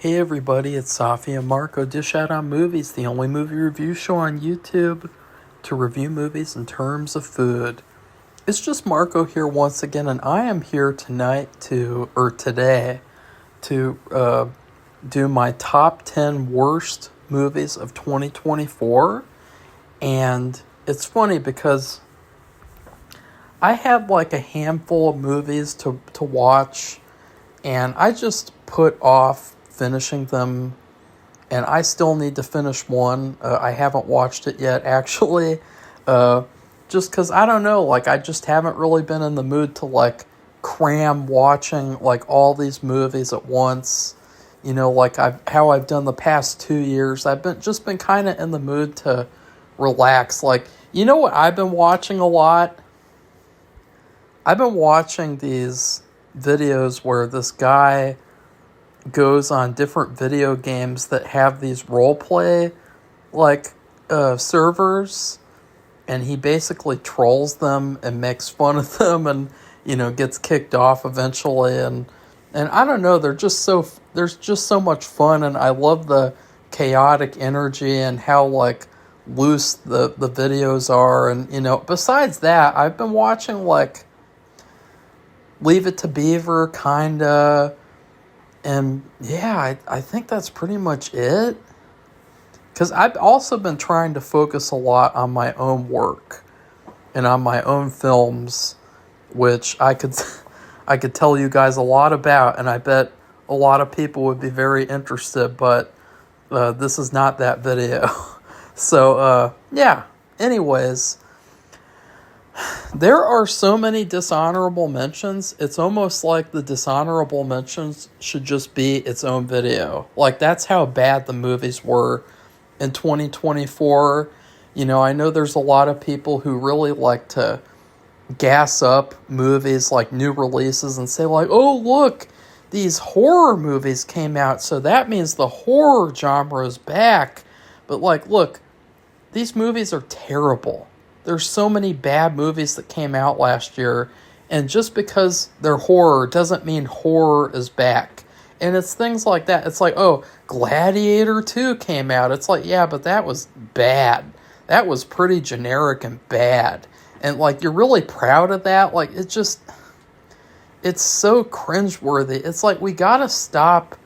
Hey everybody, it's Safi and Marco Dish Out on Movies, the only movie review show on YouTube to review movies in terms of food. It's just Marco here once again, and I am here today to do my top 10 worst movies of 2024. And it's funny because I had like a handful of movies to watch, and I just put off finishing them, and I still need to finish one. I haven't watched it yet, actually, just because, I don't know, like, I just haven't really been in the mood to, like, cram watching, like, all these movies at once, you know, like how I've done the past 2 years. I've been kind of in the mood to relax. Like, you know what I've been watching a lot? I've been watching these videos where this guy goes on different video games that have these role play servers, and he basically trolls them and makes fun of them, and gets kicked off eventually, and I don't know, there's just so much fun, and I love the chaotic energy and how like loose the videos are. And besides that, I've been watching like Leave It to Beaver, kinda. And yeah, I think that's pretty much it. Because I've also been trying to focus a lot on my own work and on my own films, which I could tell you guys a lot about, and I bet a lot of people would be very interested, but this is not that video. So, yeah. Anyways, there are so many dishonorable mentions. It's almost like the dishonorable mentions should just be its own video. Like, that's how bad the movies were in 2024. I know there's a lot of people who really like to gas up movies like new releases and say like, oh, look, these horror movies came out, so that means the horror genre is back. But like, look, these movies are terrible. There's so many bad movies that came out last year, and just because they're horror doesn't mean horror is back. And it's things like that. It's like, oh, Gladiator 2 came out. It's like, yeah, but that was bad. That was pretty generic and bad. And like, you're really proud of that? Like, it's so cringeworthy. It's like, we gotta stop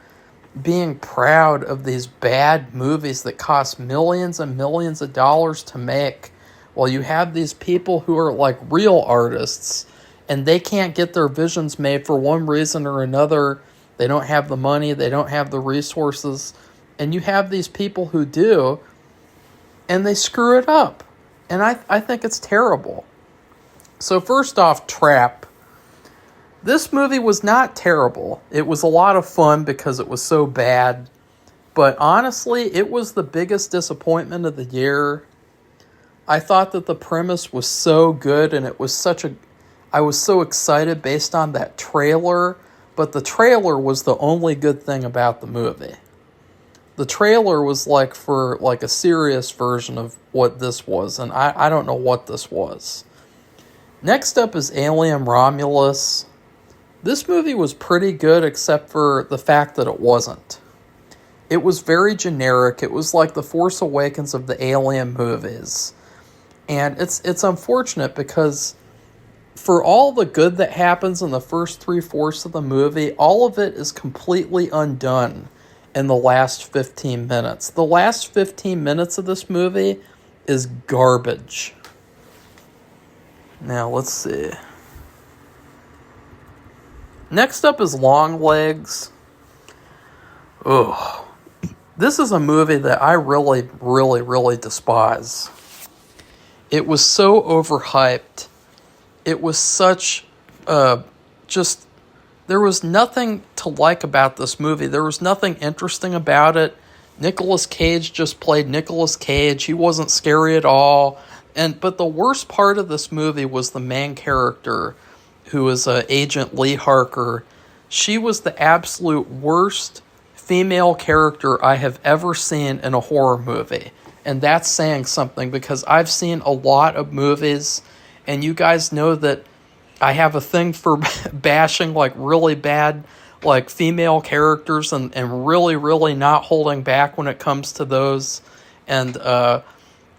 being proud of these bad movies that cost millions and millions of dollars to make, while you have these people who are like real artists, and they can't get their visions made for one reason or another. They don't have the money, they don't have the resources, and you have these people who do, and they screw it up. And I think it's terrible. So first off, Trap. This movie was not terrible. It was a lot of fun because it was so bad. But honestly, it was the biggest disappointment of the year. I thought that the premise was so good, and it was I was so excited based on that trailer, but the trailer was the only good thing about the movie. The trailer was like for like a serious version of what this was, and I don't know what this was. Next up is Alien Romulus. This movie was pretty good except for the fact that it wasn't. It was very generic. It was like The Force Awakens of the Alien movies. And it's unfortunate because for all the good that happens in the first 3/4 of the movie, all of it is completely undone in the last 15 minutes. The last 15 minutes of this movie is garbage. Now, let's see. Next up is Longlegs. Ugh. This is a movie that I really, really, really despise. It was so overhyped. It was such, there was nothing to like about this movie. There was nothing interesting about it. Nicolas Cage just played Nicolas Cage. He wasn't scary at all. But the worst part of this movie was the main character, who is Agent Lee Harker. She was the absolute worst female character I have ever seen in a horror movie. And that's saying something, because I've seen a lot of movies, and you guys know that I have a thing for bashing like really bad like female characters and really, really not holding back when it comes to those. And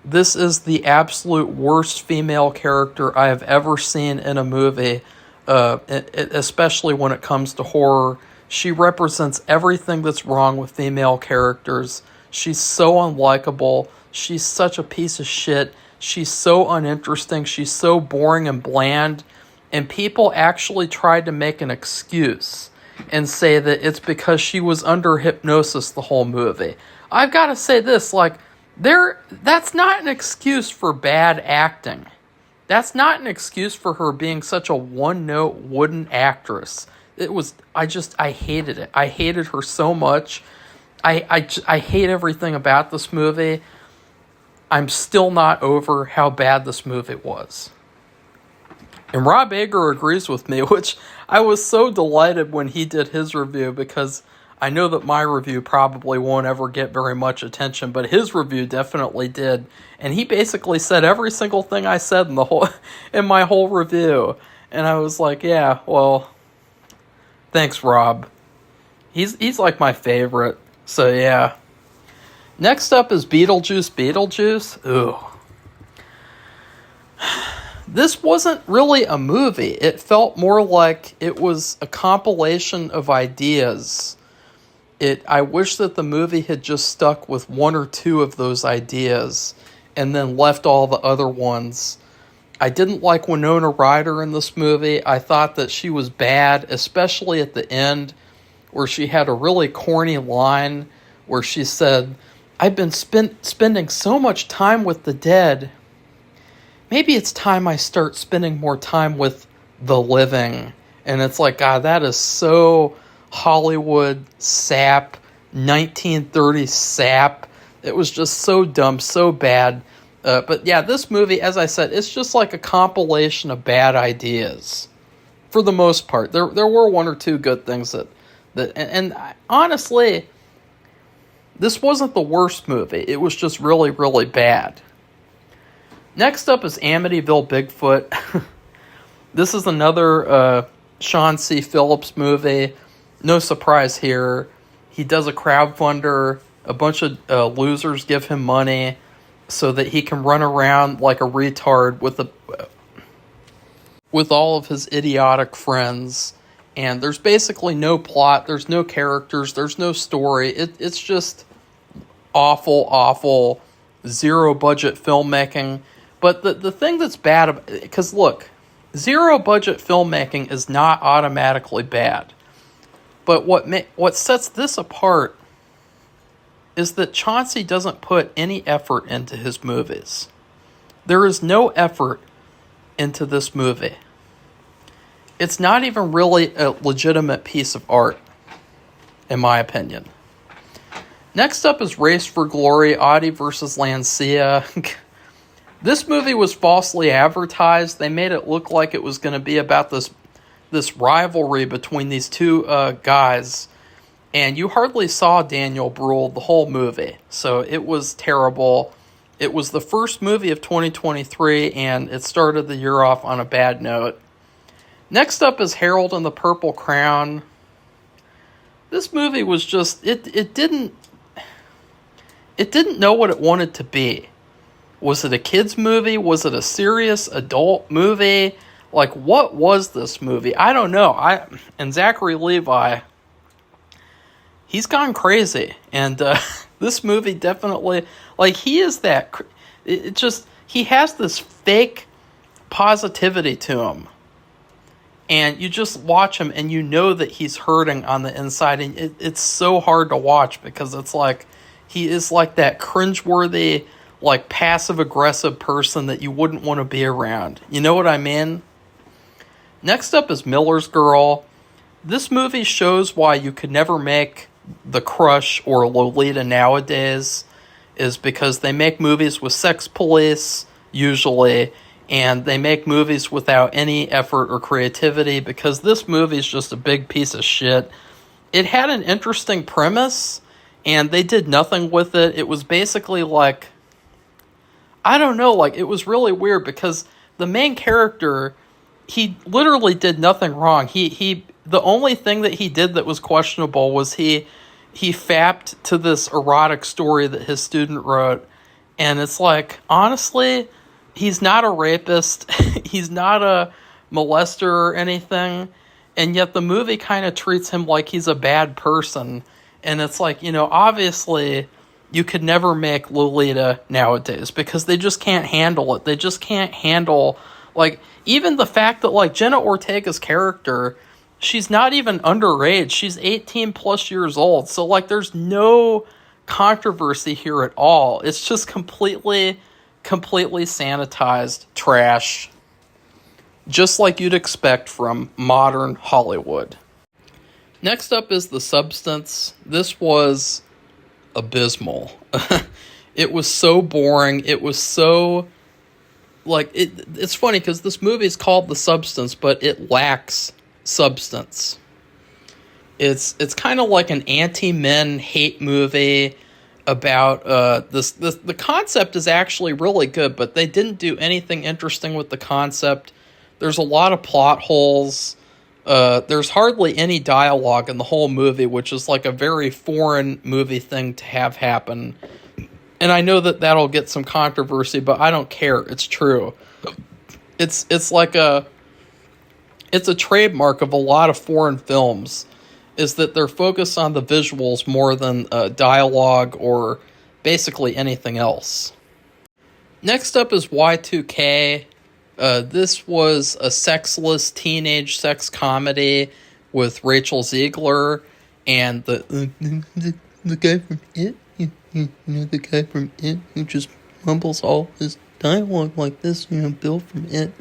this is the absolute worst female character I have ever seen in a movie, especially when it comes to horror. She represents everything that's wrong with female characters. She's so unlikable. She's such a piece of shit. She's so uninteresting. She's so boring and bland. And people actually tried to make an excuse and say that it's because she was under hypnosis the whole movie. I've got to say this, like, that's not an excuse for bad acting. That's not an excuse for her being such a one-note wooden actress. I hated it. I hated her so much. I hate everything about this movie. I'm still not over how bad this movie was. And Rob Ager agrees with me, which I was so delighted when he did his review, because I know that my review probably won't ever get very much attention, but his review definitely did. And he basically said every single thing I said in my whole review. And I was like, yeah, well, thanks, Rob. He's like my favorite. So yeah. Next up is Beetlejuice. Ooh. This wasn't really a movie. It felt more like it was a compilation of ideas. I wish that the movie had just stuck with one or two of those ideas and then left all the other ones. I didn't like Winona Ryder in this movie. I thought that she was bad, especially at the end, where she had a really corny line where she said, "I've been spending so much time with the dead. Maybe it's time I start spending more time with the living." And it's like, God, that is so Hollywood sap, 1930s sap. It was just so dumb, so bad. But yeah, this movie, as I said, it's just like a compilation of bad ideas. For the most part. There were one or two good things and honestly, this wasn't the worst movie. It was just really, really bad. Next up is Amityville Bigfoot. This is another Sean C. Phillips movie. No surprise here. He does a crowdfunder. A bunch of losers give him money so that he can run around like a retard with all of his idiotic friends. And there's basically no plot. There's no characters. There's no story. It's just awful, zero-budget filmmaking. But the thing that's bad about it, because look, zero-budget filmmaking is not automatically bad. But what sets this apart is that Chauncey doesn't put any effort into his movies. There is no effort into this movie. It's not even really a legitimate piece of art, in my opinion. Next up is Race for Glory, Audie versus Lancia. This movie was falsely advertised. They made it look like it was going to be about this rivalry between these two guys. And you hardly saw Daniel Bruhl the whole movie. So it was terrible. It was the first movie of 2023, and it started the year off on a bad note. Next up is Harold and the Purple Crown. This movie was just, it didn't know what it wanted to be. Was it a kids movie? Was it a serious adult movie? Like, what was this movie? I don't know. And Zachary Levi, he's gone crazy. And this movie definitely, like, he is that, he has this fake positivity to him. And you just watch him and you know that he's hurting on the inside. And it's so hard to watch because it's like, he is like that cringeworthy, like passive-aggressive person that you wouldn't want to be around. You know what I mean? Next up is Miller's Girl. This movie shows why you could never make The Crush or Lolita nowadays, is because they make movies with sex police, usually, and they make movies without any effort or creativity, because this movie is just a big piece of shit. It had an interesting premise, and they did nothing with it. It was basically like, I don't know, like, it was really weird, because the main character, he literally did nothing wrong. The the only thing that he did that was questionable was he fapped to this erotic story that his student wrote. And it's like, honestly, he's not a rapist. He's not a molester or anything. And yet the movie kind of treats him like he's a bad person. And it's like, obviously you could never make Lolita nowadays because they just can't handle it. They just can't handle, like, even the fact that, like, Jenna Ortega's character, she's not even underage. She's 18 plus years old. So, like, there's no controversy here at all. It's just completely sanitized trash. Just like you'd expect from modern Hollywood. Next up is The Substance. This was abysmal. It was so boring. It was so, like, it's funny because this movie is called The Substance, but it lacks substance. It's kind of like an anti-men hate movie about this. The concept is actually really good, but they didn't do anything interesting with the concept. There's a lot of plot holes. There's hardly any dialogue in the whole movie, which is like a very foreign movie thing to have happen. And I know that that'll get some controversy, but I don't care. It's true. It's a trademark of a lot of foreign films, is that they're focused on the visuals more than dialogue or basically anything else. Next up is Y2K. This was a sexless teenage sex comedy with Rachel Ziegler and the guy from It. The guy from It who just mumbles all his dialogue like this. Bill from It.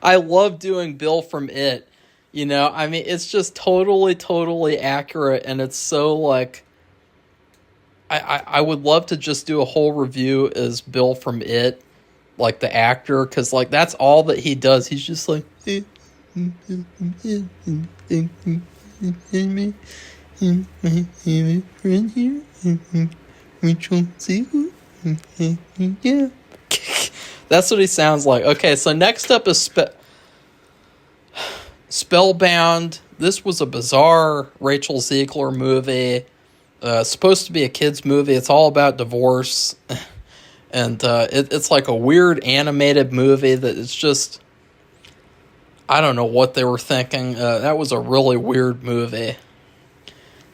I love doing Bill from It. I mean, it's just totally accurate, and it's so, like, I would love to just do a whole review as Bill from It, like the actor, because, like, that's all that he does. He's just like, my favorite friend here, Rachel Ziegler. Yeah. That's what he sounds like. Okay, so next up is Spellbound. This was a bizarre Rachel Ziegler movie. Supposed to be a kid's movie. It's all about divorce. And it's like a weird animated movie that is just, I don't know what they were thinking. That was a really weird movie.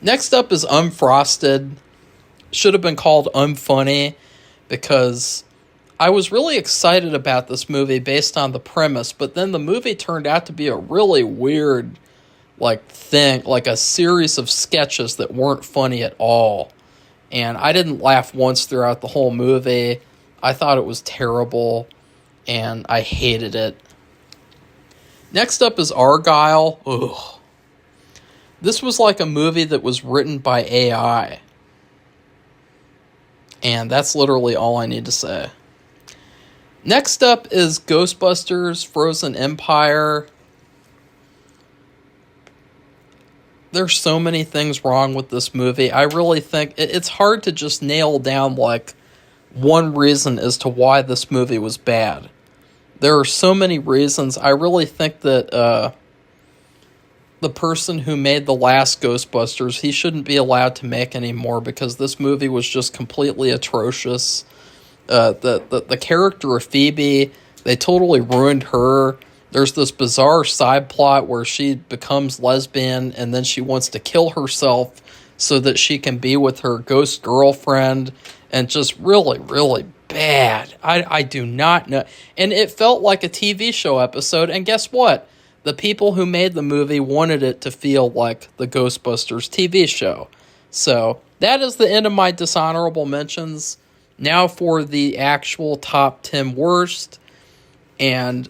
Next up is Unfrosted. Should have been called Unfunny, because I was really excited about this movie based on the premise, but then the movie turned out to be a really weird, like, thing, like a series of sketches that weren't funny at all. And I didn't laugh once throughout the whole movie. I thought it was terrible, and I hated it. Next up is Argylle. Ugh. This was like a movie that was written by AI. And that's literally all I need to say. Next up is Ghostbusters Frozen Empire. There's so many things wrong with this movie. I really think it's hard to just nail down, like, one reason as to why this movie was bad. There are so many reasons. I really think that the person who made the last Ghostbusters, he shouldn't be allowed to make any more, because this movie was just completely atrocious. The character of Phoebe, they totally ruined her. There's this bizarre side plot where she becomes lesbian and then she wants to kill herself so that she can be with her ghost girlfriend, and just really bad. I do not know. And it felt like a TV show episode, and guess what? The people who made the movie wanted it to feel like the Ghostbusters TV show. So that is the end of my dishonorable mentions. Now for the actual top 10 worst. And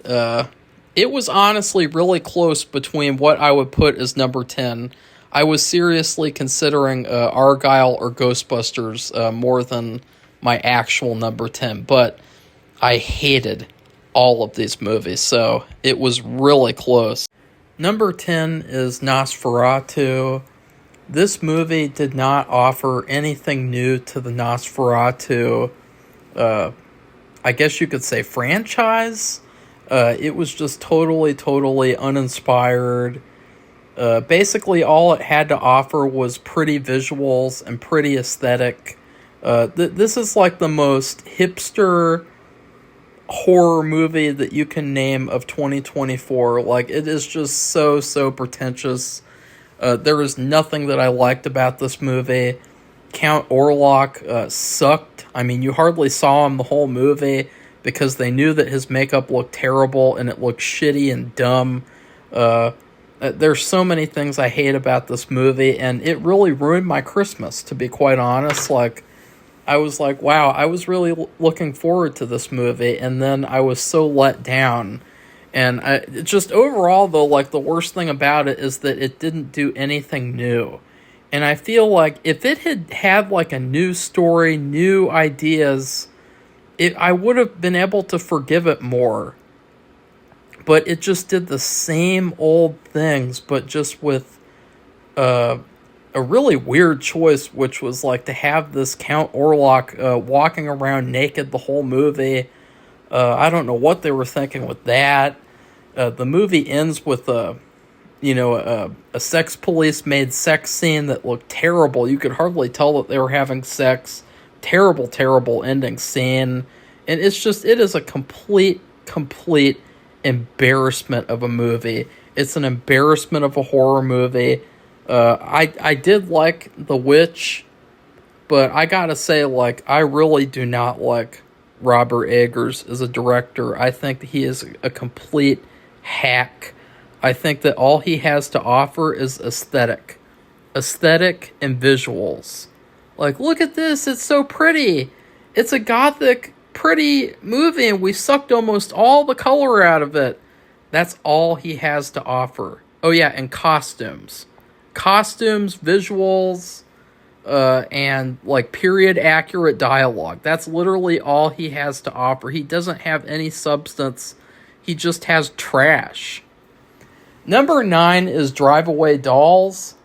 it was honestly really close between what I would put as number 10. I was seriously considering Argylle or Ghostbusters more than my actual number 10. But I hated all of these movies, so it was really close. Number 10 is Nosferatu. This movie did not offer anything new to the Nosferatu, I guess you could say, franchise. It was just totally uninspired. Basically, all it had to offer was pretty visuals and pretty aesthetic. This is like the most hipster horror movie that you can name of 2024. Like, it is just so pretentious. There is nothing that I liked about this movie. Count Orlok sucked. I mean, you hardly saw him the whole movie because they knew that his makeup looked terrible and it looked shitty and dumb. There's so many things I hate about this movie, and it really ruined my Christmas, to be quite honest. Like, I was like, wow, I was really looking forward to this movie, and then I was so let down. And just overall, though, like, the worst thing about it is that it didn't do anything new. And I feel like if it had had, like, a new story, new ideas, I would have been able to forgive it more. But it just did the same old things, but just with a really weird choice, which was, like, to have this Count Orlok walking around naked the whole movie. I don't know what they were thinking with that. The movie ends with a sex police made sex scene that looked terrible. You could hardly tell that they were having sex. Terrible ending scene. And it is a complete embarrassment of a movie. It's an embarrassment of a horror movie. I did like The Witch, but I gotta say, like, I really do not like Robert Eggers as a director. I think that he is a complete hack. I think that all he has to offer is aesthetic and visuals. Like, look at this, it's so pretty. It's a gothic, pretty movie, and we sucked almost all the color out of it. That's all he has to offer. Oh yeah, and costumes, visuals, and like period accurate dialogue. That's literally all he has to offer. He doesn't have any substance. He just has trash. Number 9 is Drive Away Dolls.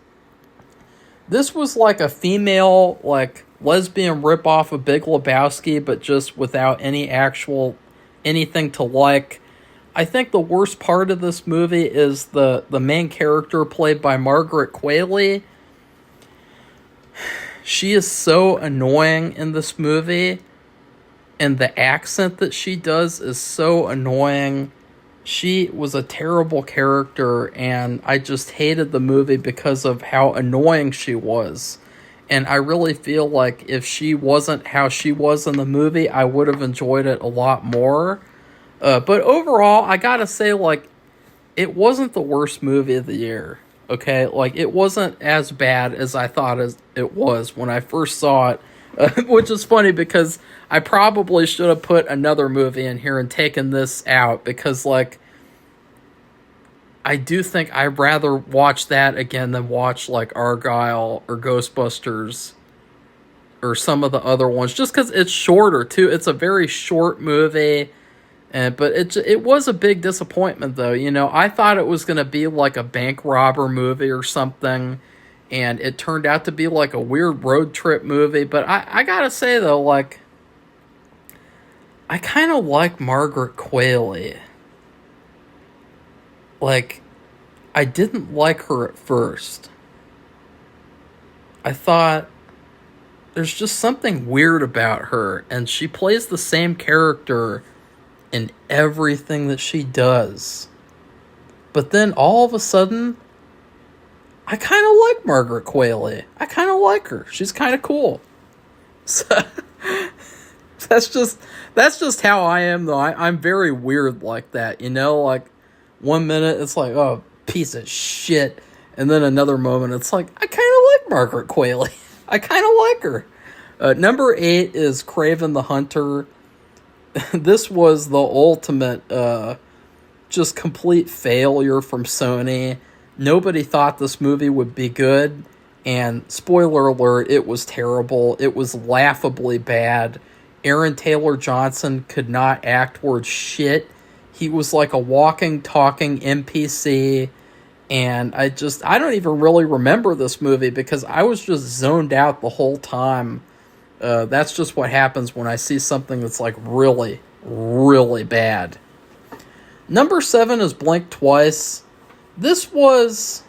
This was like a female, like, lesbian ripoff of Big Lebowski, but just without anything to like. I think the worst part of this movie is the main character played by Margaret Qualley. She is so annoying in this movie, and the accent that she does is so annoying. She was a terrible character, and I just hated the movie because of how annoying she was. And I really feel like if she wasn't how she was in the movie, I would have enjoyed it a lot more. But overall, I gotta say, like, it wasn't the worst movie of the year. Okay? Like, it wasn't as bad as I thought it was when I first saw it. Which is funny because I probably should have put another movie in here and taken this out, because, like, I do think I'd rather watch that again than watch, like, Argylle or Ghostbusters or some of the other ones, just because it's shorter too. It's a very short movie, but it was a big disappointment, though. You know, I thought it was going to be like a bank robber movie or something, and it turned out to be like a weird road trip movie. But I gotta say, though, like, I kind of like Margaret Qualley. Like, I didn't like her at first. I thought there's just something weird about her, and she plays the same character in everything that she does. But then all of a sudden, I kind of like Margaret Qualley. I kind of like her. She's kind of cool. So, that's just how I am, though. I'm very weird like that, you know? Like, one minute it's like, oh, piece of shit. And then another moment it's like, I kind of like Margaret Qualley. I kind of like her. Number 8 is Kraven the Hunter. This was the ultimate, just complete failure from Sony. Nobody thought this movie would be good, and spoiler alert, it was terrible. It was laughably bad. Aaron Taylor Johnson could not act worth shit. He was like a walking, talking NPC, and I don't even really remember this movie because I was just zoned out the whole time. That's just what happens when I see something that's like really, really bad. Number 7 is Blink Twice. This was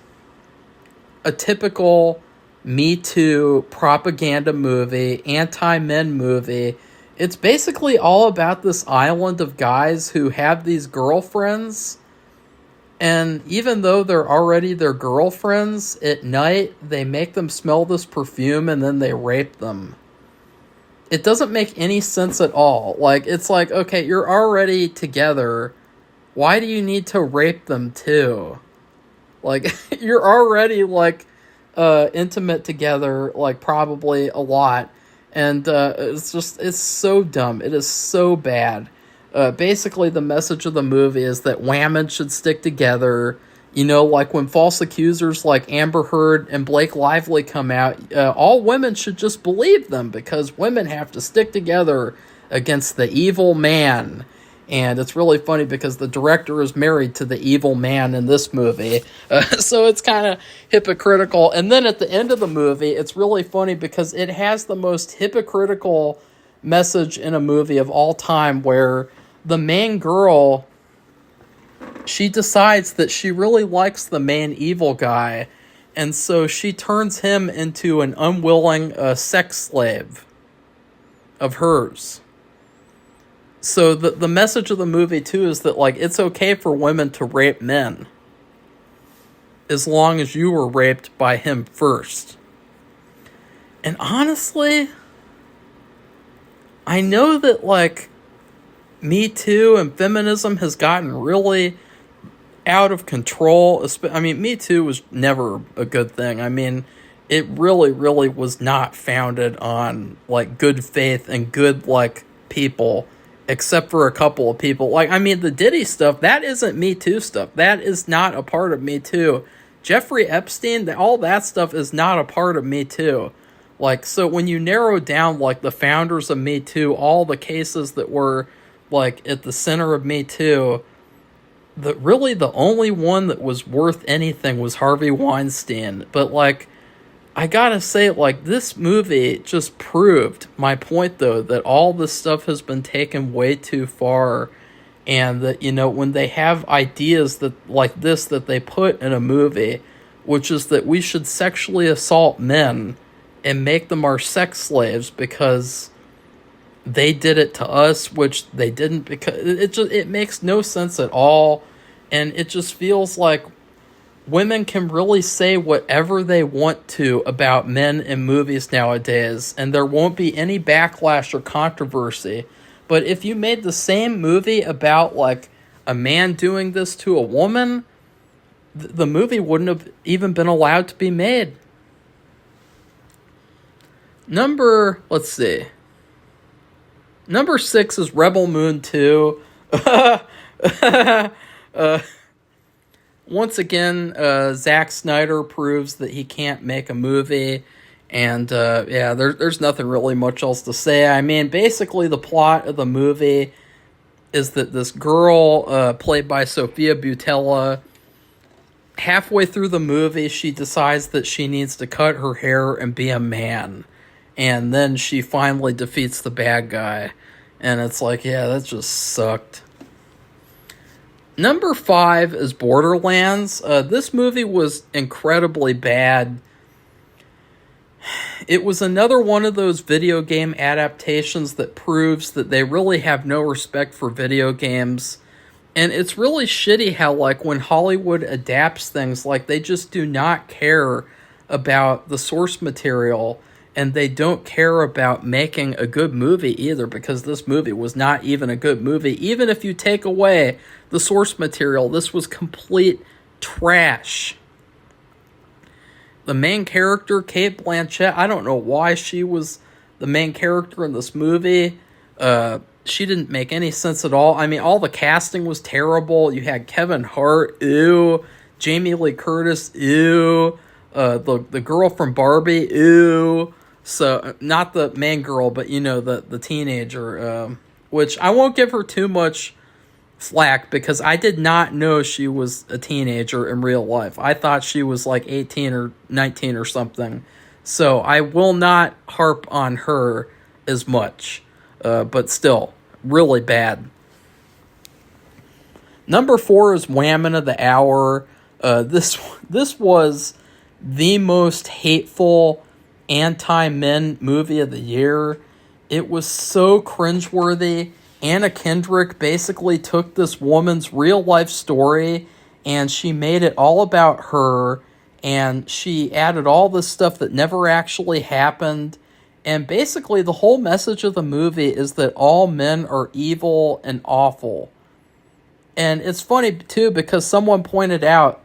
a typical Me Too propaganda movie, anti-men movie. It's basically all about this island of guys who have these girlfriends, and even though they're already their girlfriends, at night they make them smell this perfume and then they rape them. It doesn't make any sense at all. Like, it's like, okay, you're already together. Why do you need to rape them too? Like, you're already, like, intimate together, like, probably a lot. And it's so dumb. It is so bad. Basically, the message of the movie is that women should stick together. You know, like when false accusers like Amber Heard and Blake Lively come out, all women should just believe them because women have to stick together against the evil man. And it's really funny because the director is married to the evil man in this movie. So it's kind of hypocritical. And then at the end of the movie, it's really funny because it has the most hypocritical message in a movie of all time, where the main girl, she decides that she really likes the main evil guy, and so she turns him into an unwilling sex slave of hers. So the message of the movie, too, is that, like, it's okay for women to rape men as long as you were raped by him first. And honestly, I know that, like, Me Too and feminism has gotten really out of control. I mean, Me Too was never a good thing. I mean, it really, really was not founded on, like, good faith and good, like, people, except for a couple of people. Like, I mean, the Diddy stuff, that isn't Me Too stuff. That is not a part of Me Too. Jeffrey Epstein, all that stuff is not a part of Me Too. Like, so when you narrow down, like, the founders of Me Too, all the cases that were, like, at the center of Me Too, really the only one that was worth anything was Harvey Weinstein. But, like, I gotta say, like, this movie just proved my point, though, that all this stuff has been taken way too far, and that, you know, when they have ideas that like this that they put in a movie, which is that we should sexually assault men and make them our sex slaves because they did it to us, which they didn't, because it makes no sense at all. And it just feels like women can really say whatever they want to about men in movies nowadays, and there won't be any backlash or controversy. But if you made the same movie about, like, a man doing this to a woman, the movie wouldn't have even been allowed to be made. Number 6 is Rebel Moon 2. Once again, Zack Snyder proves that he can't make a movie, and there's nothing really much else to say. I mean, basically the plot of the movie is that this girl, played by Sophia Boutella, halfway through the movie, she decides that she needs to cut her hair and be a man, and then she finally defeats the bad guy, and it's like, yeah, that just sucked. Number 5 is Borderlands. This movie was incredibly bad. It was another one of those video game adaptations that proves that they really have no respect for video games. And it's really shitty how, like, when Hollywood adapts things, like, they just do not care about the source material, and they don't care about making a good movie either, because this movie was not even a good movie. Even if you take away the source material, this was complete trash. The main character, Cate Blanchett, I don't know why she was the main character in this movie. She didn't make any sense at all. I mean, all the casting was terrible. You had Kevin Hart, ew. Jamie Lee Curtis, ew. The girl from Barbie, ew. So, not the main girl, but, you know, the teenager, which I won't give her too much flack, because I did not know she was a teenager in real life. I thought she was like 18 or 19 or something. So, I will not harp on her as much, but still, really bad. Number 4 is Whammon of the Hour. This was the most hateful anti-men movie of the year. It was so cringeworthy. Anna Kendrick basically took this woman's real life story and she made it all about her, and she added all this stuff that never actually happened. And basically the whole message of the movie is that all men are evil and awful. And it's funny too because someone pointed out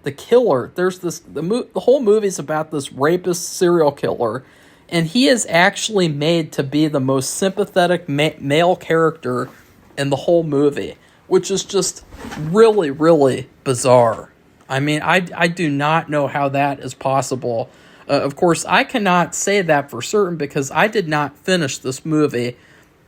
the killer, there's this, the whole movie's about this rapist serial killer, and he is actually made to be the most sympathetic male character in the whole movie, which is just really, really bizarre. I mean, I do not know how that is possible. Of course, I cannot say that for certain because I did not finish this movie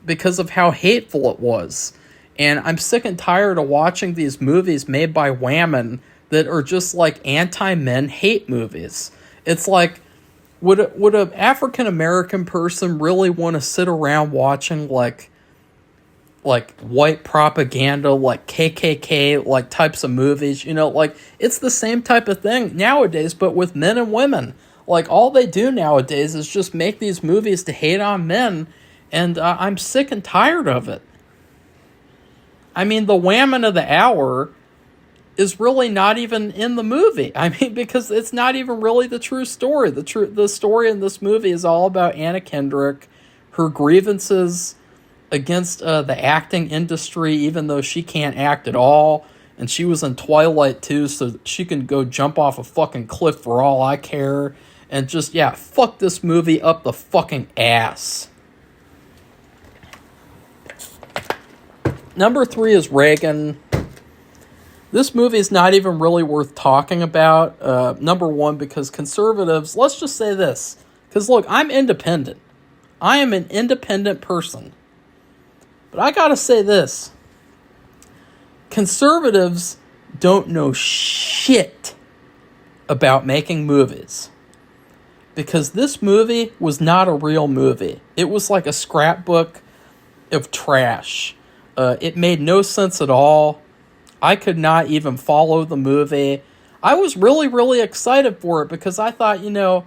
because of how hateful it was. And I'm sick and tired of watching these movies made by women that are just like anti-men hate movies. It's like, would an African-American person really want to sit around watching like white propaganda, like KKK, like types of movies? You know, like it's the same type of thing nowadays, but with men and women. Like all they do nowadays is just make these movies to hate on men, and I'm sick and tired of it. I mean, the whammon of the hour is really not even in the movie. I mean, because it's not even really the true story. The story in this movie is all about Anna Kendrick, her grievances against the acting industry, even though she can't act at all. And she was in Twilight too, so she can go jump off a fucking cliff for all I care. And just, yeah, fuck this movie up the fucking ass. Number 3 is Reagan. This movie is not even really worth talking about. Number 1, because conservatives, let's just say this. Because look, I'm independent. I am an independent person. But I gotta say this. Conservatives don't know shit about making movies. Because this movie was not a real movie. It was like a scrapbook of trash. It made no sense at all. I could not even follow the movie. I was really, really excited for it because I thought, you know,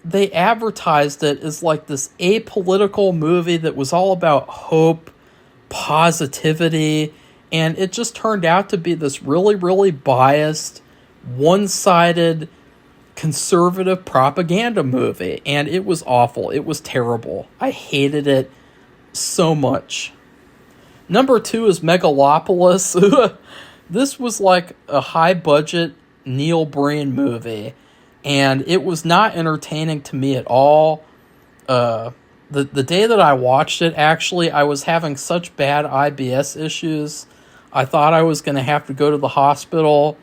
they advertised it as like this apolitical movie that was all about hope, positivity, and it just turned out to be this really, really biased, one-sided, conservative propaganda movie, and it was awful. It was terrible. I hated it so much. Number 2 is Megalopolis. This was like a high-budget Neil Breen movie, and it was not entertaining to me at all. The day that I watched it, actually, I was having such bad IBS issues, I thought I was going to have to go to the hospital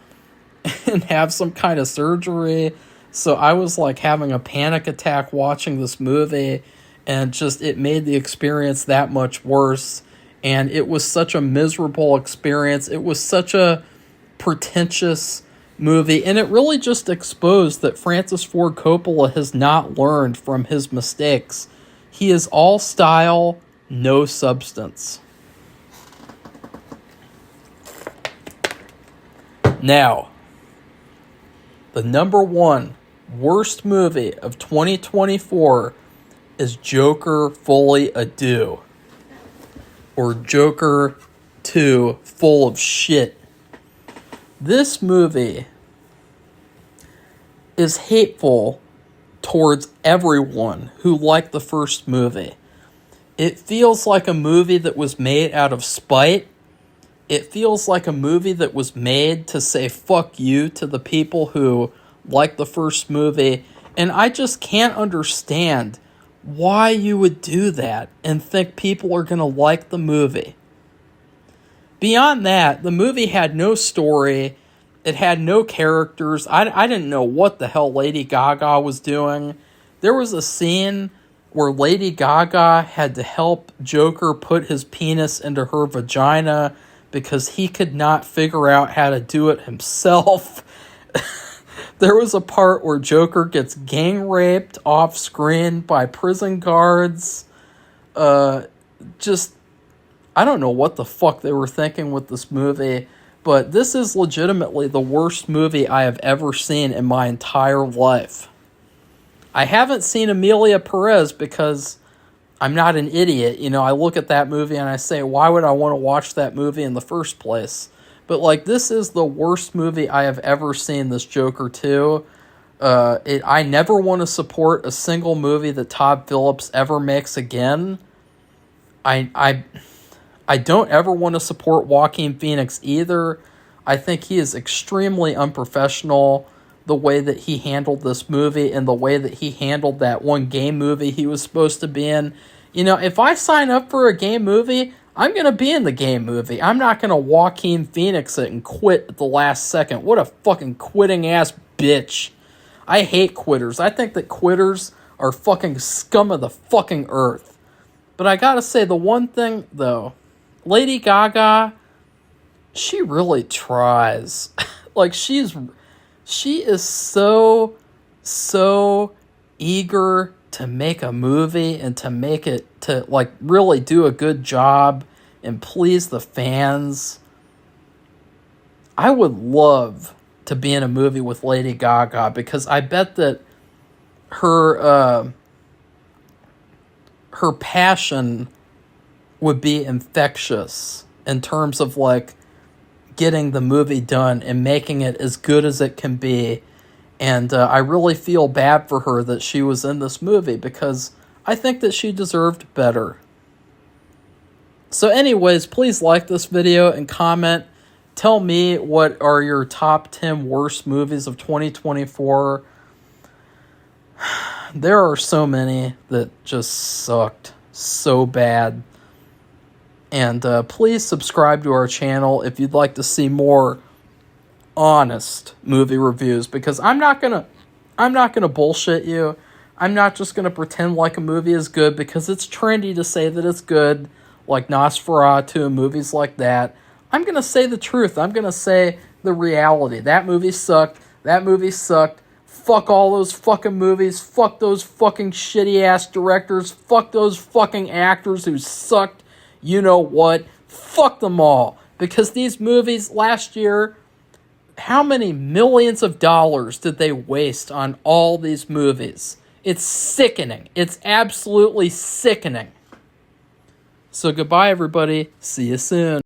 and have some kind of surgery. So I was like having a panic attack watching this movie, and just it made the experience that much worse. And it was such a miserable experience. It was such a pretentious movie, and it really just exposed that Francis Ford Coppola has not learned from his mistakes. He is all style, no substance. Now, the number 1 worst movie of 2024 is Joker Fully Ado. Or Joker 2 Full of Shit. This movie is hateful towards everyone who liked the first movie. It feels like a movie that was made out of spite. It feels like a movie that was made to say fuck you to the people who liked the first movie. And I just can't understand why you would do that and think people are going to like the movie. Beyond that, the movie had no story. It had no characters. I didn't know what the hell Lady Gaga was doing. There was a scene where Lady Gaga had to help Joker put his penis into her vagina because he could not figure out how to do it himself. There was a part where Joker gets gang raped off screen by prison guards. I don't know what the fuck they were thinking with this movie. But this is legitimately the worst movie I have ever seen in my entire life. I haven't seen Amelia Perez because I'm not an idiot. You know, I look at that movie and I say, why would I want to watch that movie in the first place? But, like, this is the worst movie I have ever seen, this Joker 2. I never want to support a single movie that Todd Phillips ever makes again. I don't ever want to support Joaquin Phoenix either. I think he is extremely unprofessional, the way that he handled this movie and the way that he handled that one game movie he was supposed to be in. You know, if I sign up for a game movie, I'm going to be in the game movie. I'm not going to Joaquin Phoenix it and quit at the last second. What a fucking quitting ass bitch. I hate quitters. I think that quitters are fucking scum of the fucking earth. But I gotta say, the one thing, though, Lady Gaga, she really tries. Like, she is so eager to make a movie and to make it, to, like, really do a good job and please the fans. I would love to be in a movie with Lady Gaga, because I bet that her passion would be infectious in terms of, like, getting the movie done and making it as good as it can be. And I really feel bad for her that she was in this movie, because I think that she deserved better. So anyways, please like this video and comment. Tell me what are your top 10 worst movies of 2024. There are so many that just sucked so bad. And please subscribe to our channel if you'd like to see more honest movie reviews, because I'm not gonna bullshit you. I'm not just gonna pretend like a movie is good because it's trendy to say that it's good, like Nosferatu and movies like that. I'm going to say the truth. I'm going to say the reality. That movie sucked. That movie sucked. Fuck all those fucking movies. Fuck those fucking shitty-ass directors. Fuck those fucking actors who sucked. You know what? Fuck them all. Because these movies last year, how many millions of dollars did they waste on all these movies? It's sickening. It's absolutely sickening. So goodbye, everybody. See you soon.